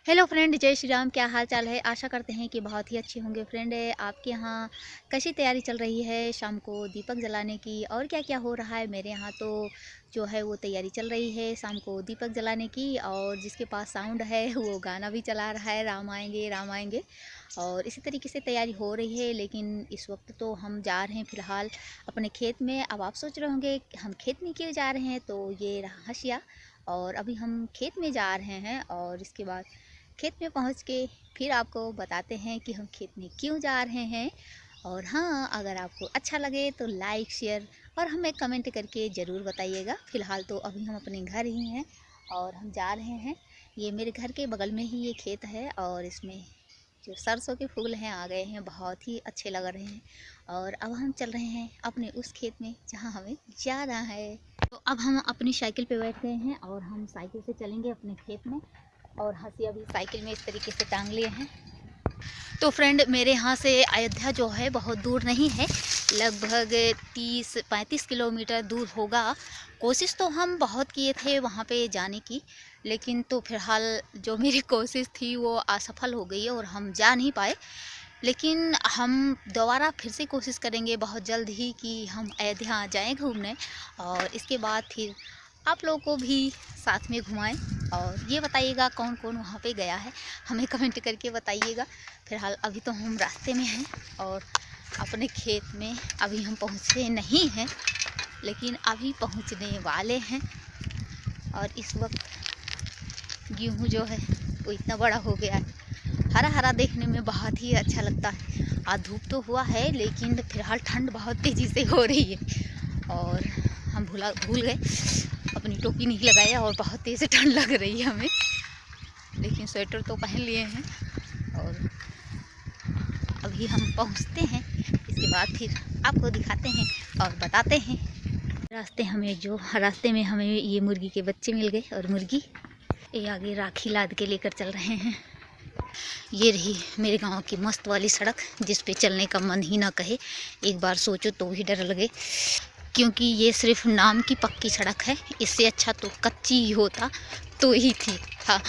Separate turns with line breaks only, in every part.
Hello friend, जय श्री राम। क्या हाल चाल है? आशा करते हैं कि बहुत ही अच्छे होंगे। फ्रेंड, आपके यहाँ कैसी तैयारी चल रही है शाम को दीपक जलाने की, और क्या क्या हो रहा है? मेरे यहाँ तो जो है वो तैयारी चल रही है शाम को दीपक जलाने की, और जिसके पास साउंड है वो गाना भी चला रहा है, राम आएंगे राम आएंगे। और इसी तरीके से तैयारी हो रही है। लेकिन इस वक्त तो हम जा रहे हैं फ़िलहाल अपने खेत में। अब आप सोच रहे होंगे हम खेत में क्यों जा रहे हैं, तो ये रहा हसिया। और अभी हम खेत में जा रहे हैं, और इसके बाद खेत में पहुंच के फिर आपको बताते हैं कि हम खेत में क्यों जा रहे हैं। और हाँ, अगर आपको अच्छा लगे तो लाइक शेयर और हमें कमेंट करके ज़रूर बताइएगा। फ़िलहाल तो अभी हम अपने घर ही हैं और हम जा रहे हैं। ये मेरे घर के बगल में ही ये खेत है, और इसमें जो सरसों के फूल हैं आ गए हैं, बहुत ही अच्छे लग रहे हैं। और अब हम चल रहे हैं अपने उस खेत में जहाँ हमें जाना है। तो अब हम अपनी साइकिल पे बैठ गए हैं और हम साइकिल से चलेंगे अपने खेत में। और हंसी अभी साइकिल में इस तरीके से टांग लिए हैं। तो फ्रेंड, मेरे यहाँ से अयोध्या जो है बहुत दूर नहीं है, लगभग 30-35 किलोमीटर दूर होगा। कोशिश तो हम बहुत किए थे वहाँ पे जाने की, लेकिन तो फिलहाल जो मेरी कोशिश थी वो असफल हो गई और हम जा नहीं पाए। लेकिन हम दोबारा फिर से कोशिश करेंगे बहुत जल्द ही कि हम अयोध्या जाएँ घूमने, और इसके बाद फिर आप लोगों को भी साथ में घुमाएं। और ये बताइएगा कौन कौन वहाँ पे गया है, हमें कमेंट करके बताइएगा। फिलहाल अभी तो हम रास्ते में हैं और अपने खेत में अभी हम पहुँचे नहीं हैं, लेकिन अभी पहुँचने वाले हैं। और इस वक्त गेहूँ जो है वो इतना बड़ा हो गया है, हरा हरा देखने में बहुत ही अच्छा लगता है। आज धूप तो हुआ है, लेकिन फिलहाल ठंड बहुत तेज़ी से हो रही है। और हम भूल गए, अपनी टोपी नहीं लगाया और बहुत तेज़ ठंड लग रही है हमें, लेकिन स्वेटर तो पहन लिए हैं। और अभी हम पहुंचते हैं, इसके बाद फिर आपको दिखाते हैं और बताते हैं। रास्ते में हमें ये मुर्गी के बच्चे मिल गए, और मुर्गी ये आगे राखी लाद के लेकर चल रहे हैं। ये रही मेरे गांव की मस्त वाली सड़क, जिस पे चलने का मन ही ना कहे। एक बार सोचो तो भी डर लगे, क्योंकि ये सिर्फ नाम की पक्की सड़क है। इससे अच्छा तो कच्ची ही होता तो ही थी। हाँ,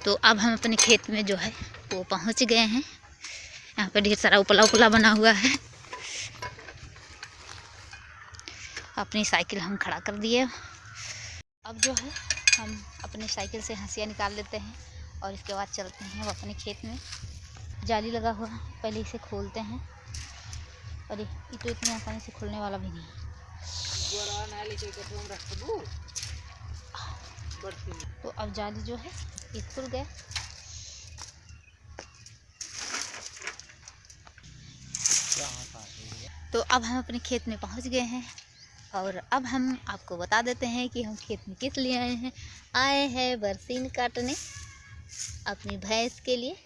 तो अब हम अपने खेत में जो है वो पहुंच गए हैं। यहाँ पे ढेर सारा उपला उपला बना हुआ है। अपनी साइकिल हम खड़ा कर दिए। अब जो है हम अपनी साइकिल से हंसिया निकाल लेते हैं, और इसके बाद चलते हैं अब अपने खेत में। जाली लगा हुआ है, पहले इसे खोलते हैं। अरे ये तो इतनी आसानी से खुलने वाला भी नहीं। तो अब जाली जो है ये खुल गया। तो अब हम अपने खेत में पहुंच गए हैं, और अब हम आपको बता देते हैं कि हम खेत में किस लिए आए हैं। आए हैं बरसीन काटने अपनी भैंस के लिए।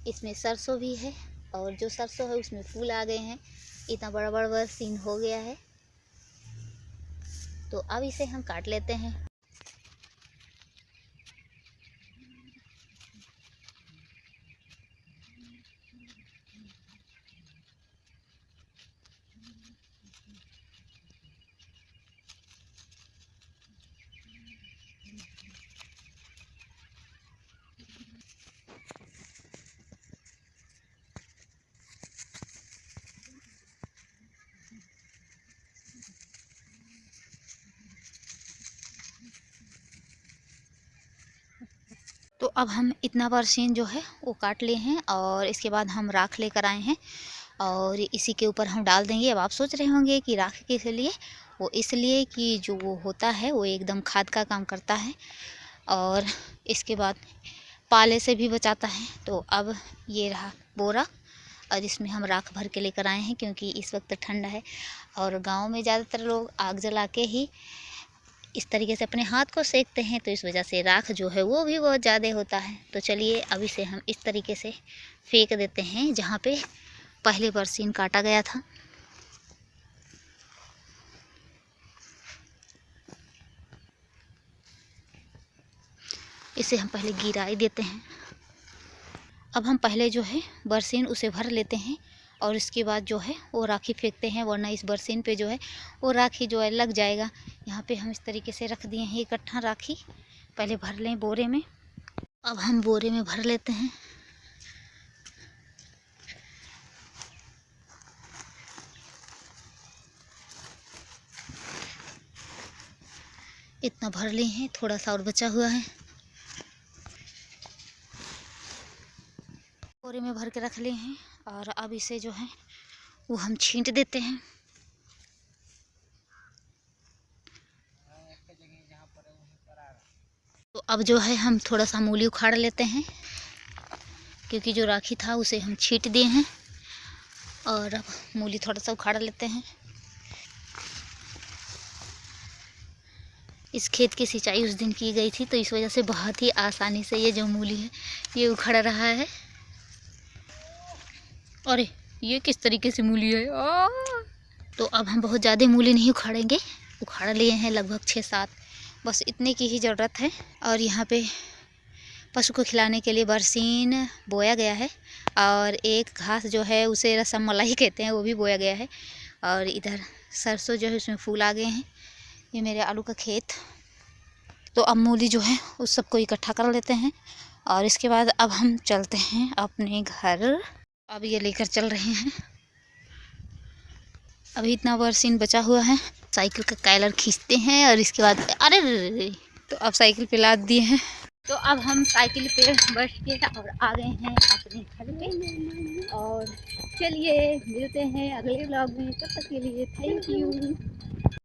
इसमें सरसों भी है, और जो सरसों है उसमें फूल आ गए हैं। इतना बड़ा बड़ा बरसीन हो गया है, तो अब इसे हम काट लेते हैं। तो अब हम इतना बरसीन जो है वो काट लिए हैं, और इसके बाद हम राख लेकर आए हैं, और इसी के ऊपर हम डाल देंगे। अब आप सोच रहे होंगे कि राख किस लिए? वो इसलिए कि जो वो होता है वो एकदम खाद का काम करता है, और इसके बाद पाले से भी बचाता है। तो अब ये रहा बोरा, और इसमें हम राख भर के लेकर आए हैं, क्योंकि इस वक्त ठंड है और गांव में ज़्यादातर लोग आग जला के ही इस तरीके से अपने हाथ को सेकते हैं, तो इस वजह से राख जो है वो भी बहुत ज़्यादा होता है। तो चलिए अब इसे हम इस तरीके से फेंक देते हैं जहाँ पे पहले बरसीन काटा गया था। इसे हम पहले गिरा ही देते हैं। अब हम पहले जो है बरसीन उसे भर लेते हैं, और इसके बाद जो है वो राखी फेंकते हैं, वरना इस बरसीन पे जो है वो राखी जो है लग जाएगा। यहाँ पे हम इस तरीके से रख दिए हैं इकट्ठा राखी। पहले भर लें बोरे में। अब हम बोरे में भर लेते हैं। इतना भर लिए हैं, थोड़ा सा और बचा हुआ है। बोरे में भर के रख लिए हैं और अब इसे जो है वो हम छींट देते हैं। तो अब जो है हम थोड़ा सा मूली उखाड़ लेते हैं, क्योंकि जो राखी था उसे हम छींट दिए हैं। और अब मूली थोड़ा सा उखाड़ लेते हैं। इस खेत की सिंचाई उस दिन की गई थी, तो इस वजह से बहुत ही आसानी से ये जो मूली है ये उखड़ रहा है। अरे ये किस तरीके से मूली है। तो अब हम बहुत ज़्यादा मूली नहीं उखाड़ेंगे, उखाड़ लिए हैं लगभग 6-7, बस इतने की ही ज़रूरत है। और यहाँ पे पशु को खिलाने के लिए बरसीन बोया गया है, और एक घास जो है उसे रसम मलाई कहते हैं, वो भी बोया गया है। और इधर सरसों जो है उसमें फूल आ गए हैं। ये मेरे आलू का खेत। तो अब मूली जो है उस सबको इकट्ठा कर लेते हैं, और इसके बाद अब हम चलते हैं अपने घर। अब ये लेकर चल रहे हैं। अभी इतना बरसीन बचा हुआ है, साइकिल का कैलर खींचते हैं और इसके बाद अरे तो अब साइकिल पे लाद दिए हैं। तो अब हम साइकिल पे बैठ के और आ गए हैं अपने घर पे। और चलिए मिलते हैं अगले व्लॉग में, तब तक के लिए थैंक यू।